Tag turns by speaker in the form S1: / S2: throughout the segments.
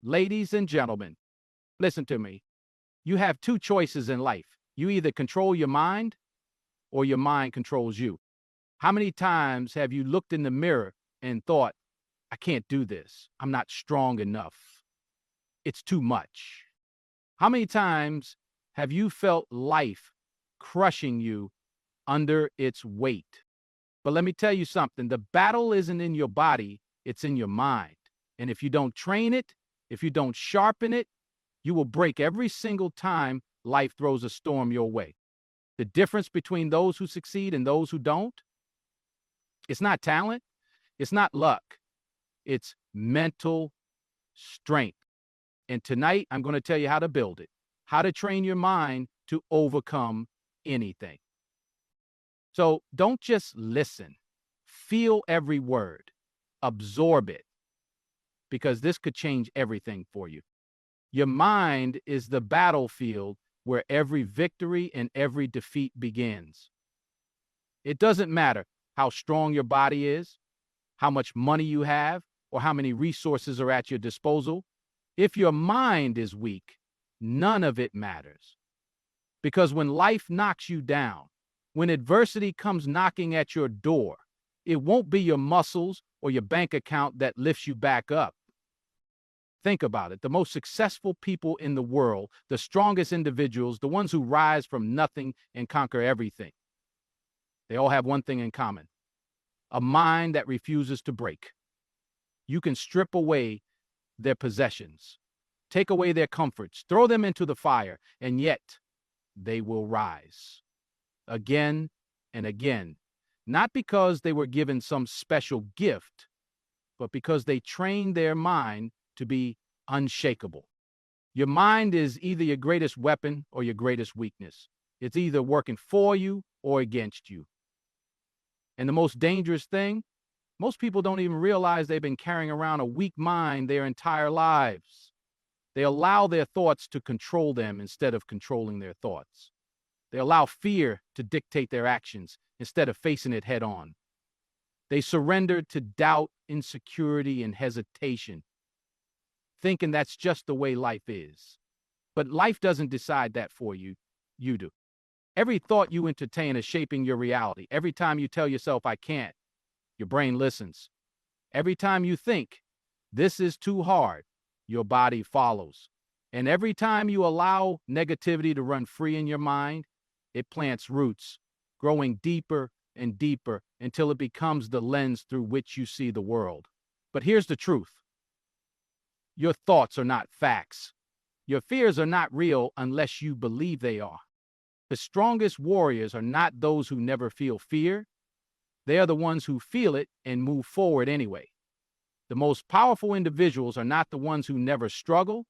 S1: Ladies and gentlemen, listen to me. You have two choices in life. You either control your mind or your mind controls you. How many times have you looked in the mirror and thought, I can't do this. I'm not strong enough. It's too much. How many times have you felt life crushing you under its weight? But let me tell you something. The battle isn't in your body. It's in your mind. And if you don't train it, if you don't sharpen it, you will break every single time life throws a storm your way. The difference between those who succeed and those who don't, it's not talent, it's not luck, it's mental strength. And tonight, I'm going to tell you how to build it, how to train your mind to overcome anything. So don't just listen, feel every word, absorb it, because this could change everything for you. Your mind is the battlefield where every victory and every defeat begins. It doesn't matter how strong your body is, how much money you have, or how many resources are at your disposal. If your mind is weak, none of it matters. Because when life knocks you down, when adversity comes knocking at your door, it won't be your muscles or your bank account that lifts you back up. Think about it. The most successful people in the world, the strongest individuals, the ones who rise from nothing and conquer everything, they all have one thing in common: a mind that refuses to break. You can strip away their possessions, take away their comforts, throw them into the fire, and yet they will rise again and again, not because they were given some special gift, but because they trained their mind to be unshakable. Your mind is either your greatest weapon or your greatest weakness. It's either working for you or against you. And the most dangerous thing, most people don't even realize they've been carrying around a weak mind their entire lives. They allow their thoughts to control them instead of controlling their thoughts. They allow fear to dictate their actions instead of facing it head on. They surrender to doubt, insecurity, and hesitation, thinking that's just the way life is. But life doesn't decide that for you. You do. Every thought you entertain is shaping your reality. Every time you tell yourself, I can't, your brain listens. Every time you think, this is too hard, your body follows. And every time you allow negativity to run free in your mind, it plants roots, growing deeper and deeper until it becomes the lens through which you see the world. But here's the truth. Your thoughts are not facts. Your fears are not real unless you believe they are. The strongest warriors are not those who never feel fear. They are the ones who feel it and move forward anyway. The most powerful individuals are not the ones who never struggle.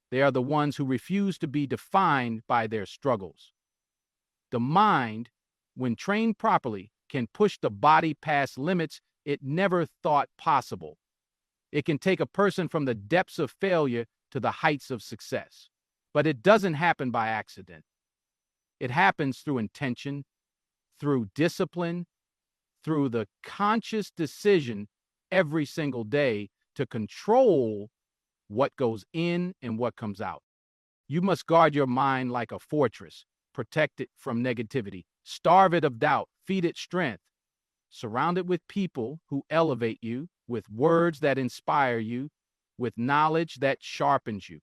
S1: They are the ones who refuse to be defined by their struggles. The mind, when trained properly, can push the body past limits it never thought possible. It can take a person from the depths of failure to the heights of success. But it doesn't happen by accident. It happens through intention, through discipline, through the conscious decision every single day to control what goes in and what comes out. You must guard your mind like a fortress, protect it from negativity, starve it of doubt, feed it strength, surround it with people who elevate you, with words that inspire you, with knowledge that sharpens you.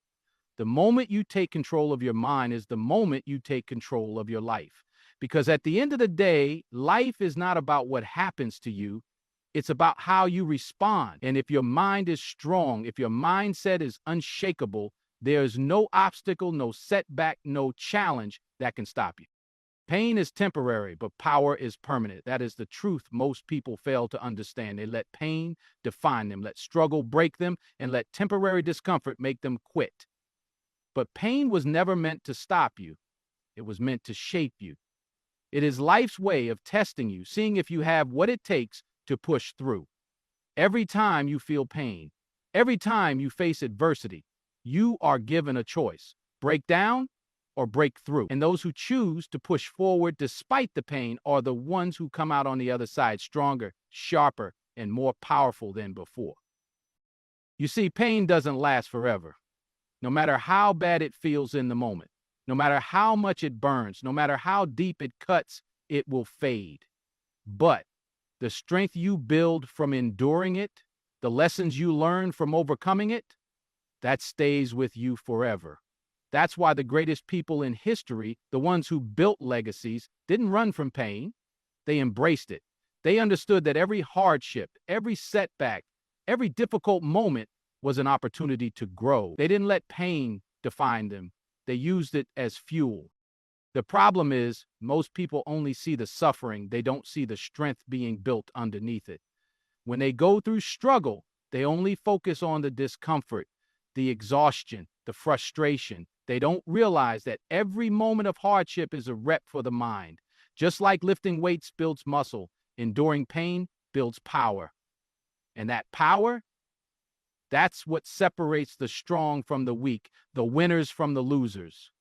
S1: The moment you take control of your mind is the moment you take control of your life. Because at the end of the day, life is not about what happens to you. It's about how you respond. And if your mind is strong, if your mindset is unshakable, there is no obstacle, no setback, no challenge that can stop you. Pain is temporary, but power is permanent. That is the truth most people fail to understand. They let pain define them, let struggle break them, and let temporary discomfort make them quit. But pain was never meant to stop you. It was meant to shape you. It is life's way of testing you, seeing if you have what it takes to push through. Every time you feel pain, every time you face adversity, you are given a choice: break down or break through. And those who choose to push forward despite the pain are the ones who come out on the other side stronger, sharper, and more powerful than before. You see, pain doesn't last forever. No matter how bad it feels in the moment, no matter how much it burns, no matter how deep it cuts, it will fade. But the strength you build from enduring it, the lessons you learn from overcoming it, that stays with you forever. That's why the greatest people in history, the ones who built legacies, didn't run from pain. They embraced it. They understood that every hardship, every setback, every difficult moment was an opportunity to grow. They didn't let pain define them. They used it as fuel. The problem is most people only see the suffering. They don't see the strength being built underneath it. When they go through struggle, they only focus on the discomfort, the exhaustion, the frustration. They don't realize that every moment of hardship is a rep for the mind. Just like lifting weights builds muscle, enduring pain builds power. And that power, that's what separates the strong from the weak, the winners from the losers.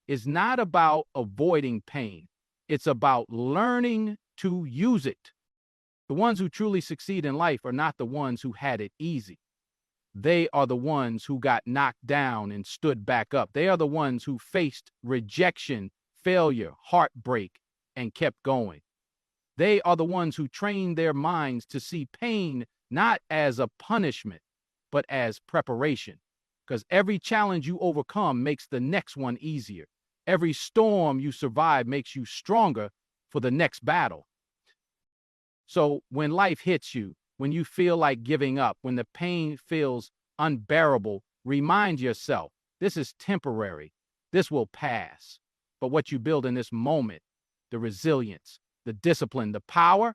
S1: It's not about avoiding pain. It's about learning to use it. The ones who truly succeed in life are not the ones who had it easy. They are the ones who got knocked down and stood back up. They are the ones who faced rejection, failure, heartbreak, and kept going. They are the ones who trained their minds to see pain not as a punishment, but as preparation. Because every challenge you overcome makes the next one easier. Every storm you survive makes you stronger for the next battle. So when life hits you, when you feel like giving up, when the pain feels unbearable, remind yourself, this is temporary. This will pass. But what you build in this moment, the resilience, the discipline, the power,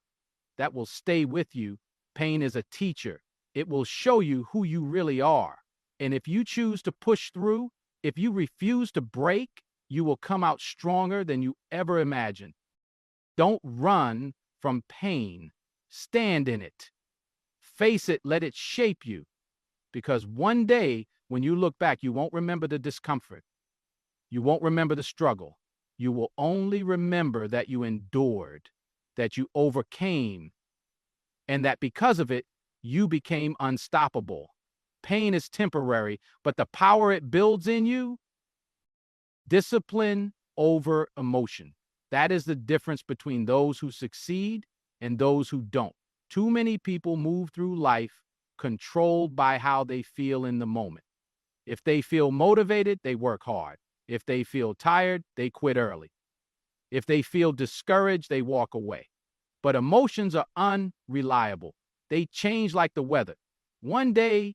S1: that will stay with you. Pain is a teacher. It will show you who you really are. And if you choose to push through, if you refuse to break, you will come out stronger than you ever imagined. Don't run from pain. Stand in it. Face it, let it shape you. Because one day, when you look back, you won't remember the discomfort. You won't remember the struggle. You will only remember that you endured, that you overcame, and that because of it, you became unstoppable. Pain is temporary, but the power it builds in you, discipline over emotion. That is the difference between those who succeed and those who don't. Too many people move through life controlled by how they feel in the moment. If they feel motivated, they work hard. If they feel tired, they quit early. If they feel discouraged, they walk away. But emotions are unreliable. They change like the weather. One day,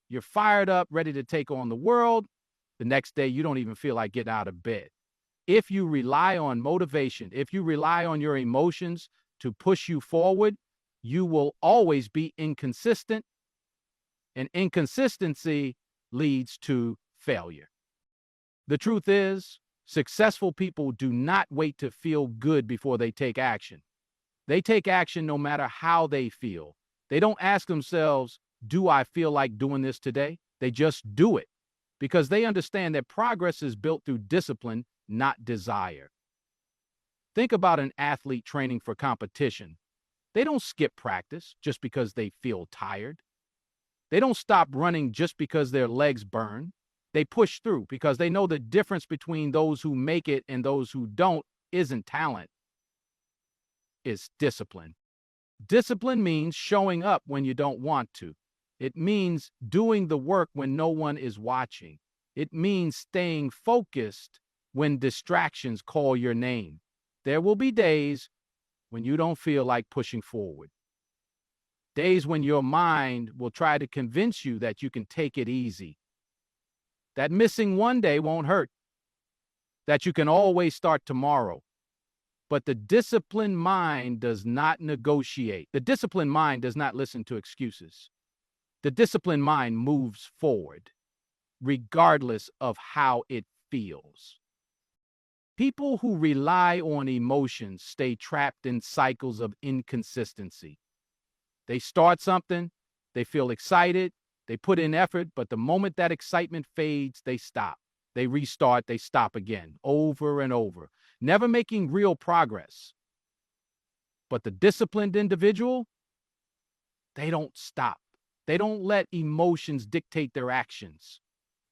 S1: you're fired up, ready to take on the world. The next day, you don't even feel like getting out of bed. If you rely on motivation, if you rely on your emotions to push you forward, you will always be inconsistent, and inconsistency leads to failure. The truth is, successful people do not wait to feel good before they take action. They take action no matter how they feel. They don't ask themselves, do I feel like doing this today? They just do it because they understand that progress is built through discipline, not desire. Think about an athlete training for competition. They don't skip practice just because they feel tired. They don't stop running just because their legs burn. They push through because they know the difference between those who make it and those who don't isn't talent, it's discipline. Discipline means showing up when you don't want to. It means doing the work when no one is watching. It means staying focused when distractions call your name. There will be days when you don't feel like pushing forward. Days when your mind will try to convince you that you can take it easy. That missing one day won't hurt. That you can always start tomorrow. But the disciplined mind does not negotiate. The disciplined mind does not listen to excuses. The disciplined mind moves forward, regardless of how it feels. People who rely on emotions stay trapped in cycles of inconsistency. They start something, they feel excited, they put in effort, but the moment that excitement fades, they stop. They restart, they stop again, over and over, never making real progress. But the disciplined individual, they don't stop. They don't let emotions dictate their actions.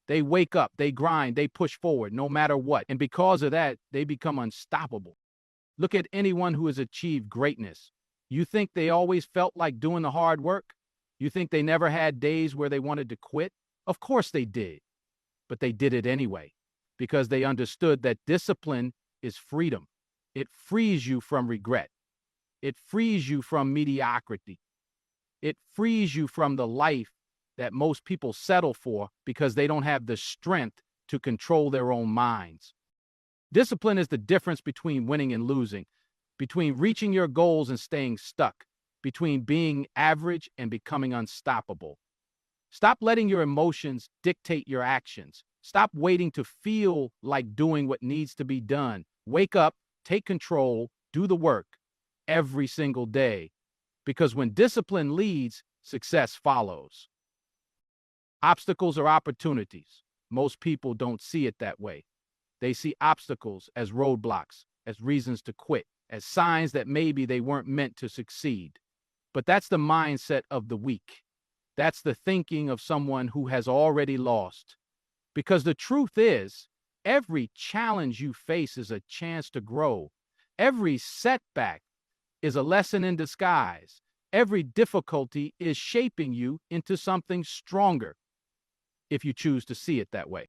S1: They wake up, they grind, they push forward no matter what. And because of that, they become unstoppable. Look at anyone who has achieved greatness. You think they always felt like doing the hard work? You think they never had days where they wanted to quit? Of course they did, but they did it anyway because they understood that discipline is freedom. It frees you from regret. It frees you from mediocrity. It frees you from the life that most people settle for because they don't have the strength to control their own minds. Discipline is the difference between winning and losing, between reaching your goals and staying stuck, between being average and becoming unstoppable. Stop letting your emotions dictate your actions. Stop waiting to feel like doing what needs to be done. Wake up, take control, do the work every single day. Because when discipline leads, success follows. Obstacles are opportunities. Most people don't see it that way. They see obstacles as roadblocks, as reasons to quit, as signs that maybe they weren't meant to succeed. But that's the mindset of the weak. That's the thinking of someone who has already lost. Because the truth is, every challenge you face is a chance to grow. Every setback is a lesson in disguise. Every difficulty is shaping you into something stronger, if you choose to see it that way.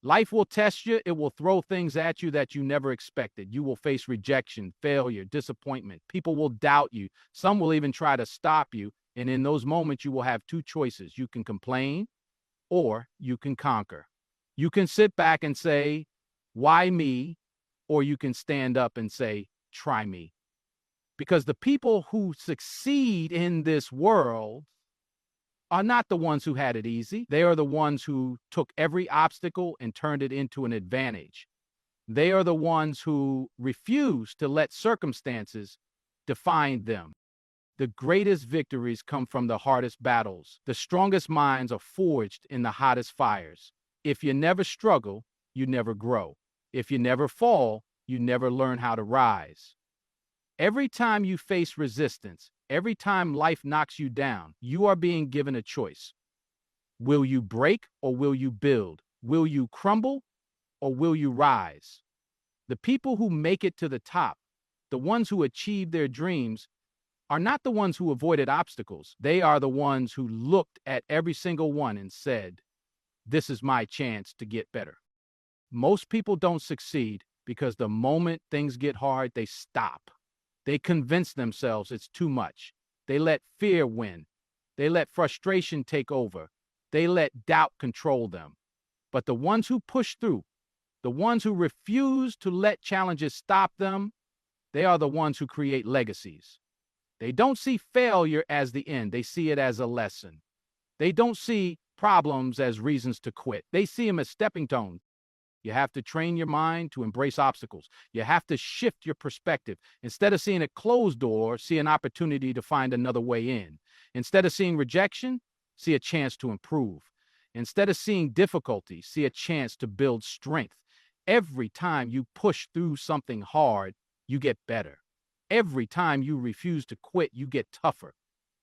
S1: Life will test you. It will throw things at you that you never expected. You will face rejection, failure, disappointment. People will doubt you. Some will even try to stop you. And in those moments, you will have two choices. You can complain or you can conquer. You can sit back and say, why me? Or you can stand up and say, try me. Because the people who succeed in this world are not the ones who had it easy. They are the ones who took every obstacle and turned it into an advantage. They are the ones who refuse to let circumstances define them. The greatest victories come from the hardest battles. The strongest minds are forged in the hottest fires. If you never struggle, you never grow. If you never fall, you never learn how to rise. Every time you face resistance, every time life knocks you down, you are being given a choice. Will you break or will you build? Will you crumble or will you rise? The people who make it to the top, the ones who achieve their dreams, are not the ones who avoided obstacles. They are the ones who looked at every single one and said, this is my chance to get better. Most people don't succeed because the moment things get hard, they stop. They convince themselves it's too much. They let fear win. They let frustration take over. They let doubt control them. But the ones who push through, the ones who refuse to let challenges stop them, they are the ones who create legacies. They don't see failure as the end. They see it as a lesson. They don't see problems as reasons to quit. They see them as stepping stones. You have to train your mind to embrace obstacles. You have to shift your perspective. Instead of seeing a closed door, see an opportunity to find another way in. Instead of seeing rejection, see a chance to improve. Instead of seeing difficulty, see a chance to build strength. Every time you push through something hard, you get better. Every time you refuse to quit, you get tougher.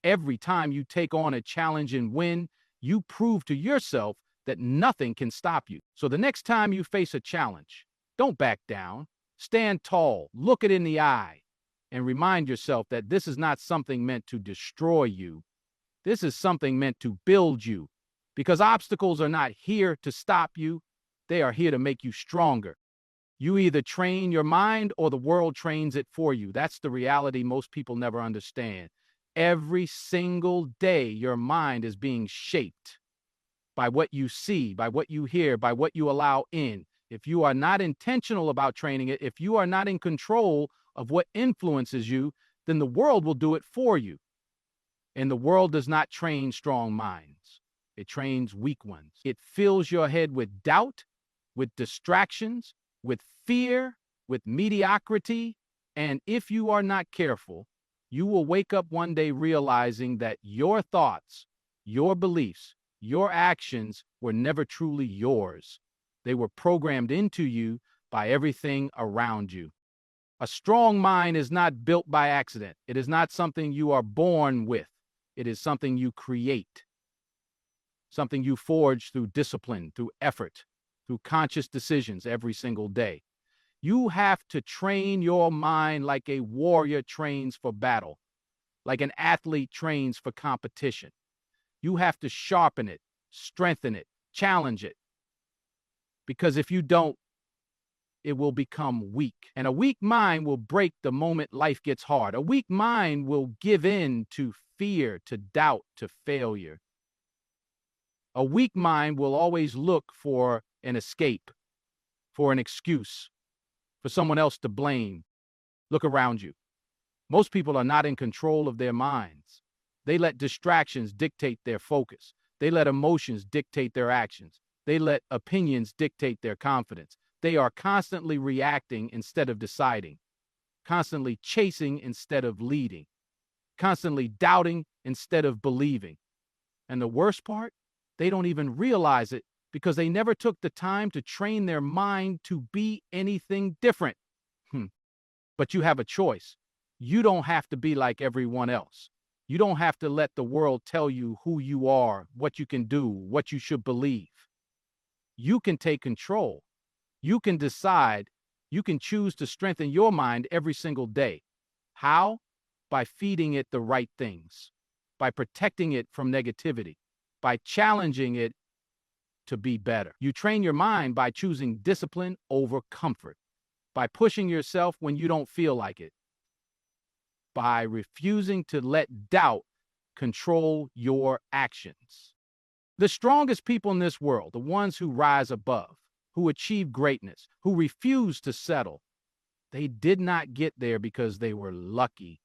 S1: Every time you take on a challenge and win, you prove to yourself that nothing can stop you. So the next time you face a challenge, don't back down. Stand tall, look it in the eye, and remind yourself that this is not something meant to destroy you. This is something meant to build you. Because obstacles are not here to stop you. They are here to make you stronger. You either train your mind or the world trains it for you. That's the reality most people never understand. Every single day, your mind is being shaped by what you see, by what you hear, by what you allow in. If you are not intentional about training it, if you are not in control of what influences you, then the world will do it for you. And the world does not train strong minds. It trains weak ones. It fills your head with doubt, with distractions, with fear, with mediocrity. And if you are not careful, you will wake up one day realizing that your thoughts, your beliefs, your actions were never truly yours. They were programmed into you by everything around you. A strong mind is not built by accident. It is not something you are born with. It is something you create. something you forge through discipline, through effort, through conscious decisions every single day. You have to train your mind like a warrior trains for battle, like an athlete trains for competition. You have to sharpen it, strengthen it, challenge it. Because if you don't, it will become weak. And a weak mind will break the moment life gets hard. A weak mind will give in to fear, to doubt, to failure. A weak mind will always look for an escape, for an excuse, for someone else to blame. Look around you. Most people are not in control of their minds. They let distractions dictate their focus. They let emotions dictate their actions. They let opinions dictate their confidence. They are constantly reacting instead of deciding, constantly chasing instead of leading, constantly doubting instead of believing. And the worst part, they don't even realize it because they never took the time to train their mind to be anything different. But you have a choice. You don't have to be like everyone else. You don't have to let the world tell you who you are, what you can do, what you should believe. You can take control. You can decide. You can choose to strengthen your mind every single day. How? By feeding it the right things, by protecting it from negativity, by challenging it to be better. You train your mind by choosing discipline over comfort, by pushing yourself when you don't feel like it, by refusing to let doubt control your actions. The strongest people in this world, the ones who rise above, who achieve greatness, who refuse to settle, they did not get there because they were lucky.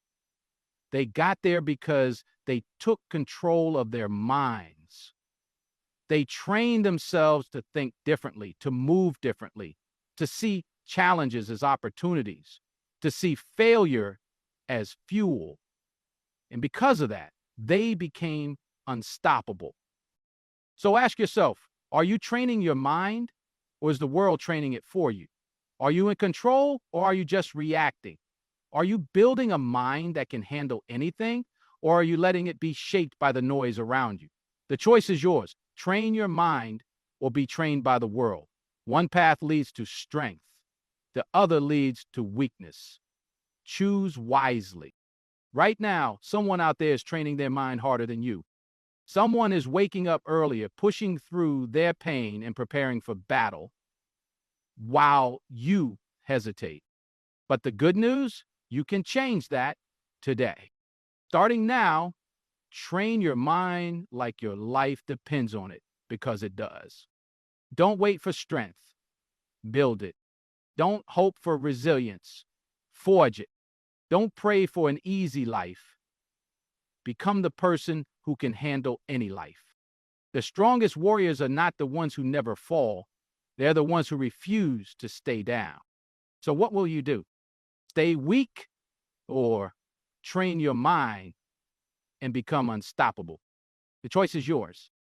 S1: They got there because they took control of their minds. They trained themselves to think differently, to move differently, to see challenges as opportunities, to see failure as fuel. And because of that, they became unstoppable. So ask yourself, are you training your mind, or is the world training it for you? Are you in control, or are you just reacting? Are you building a mind that can handle anything, or are you letting it be shaped by the noise around you? The choice is yours. Train your mind or be trained by the world. One path leads to strength. The other leads to weakness. Choose wisely. Right now, someone out there is training their mind harder than you. Someone is waking up earlier, pushing through their pain and preparing for battle while you hesitate. But the good news, you can change that today. Starting now, train your mind like your life depends on it, because it does. Don't wait for strength. Build it. Don't hope for resilience. Forge it. Don't pray for an easy life. Become the person who can handle any life. The strongest warriors are not the ones who never fall. They're the ones who refuse to stay down. So what will you do? Stay weak or train your mind and become unstoppable? The choice is yours.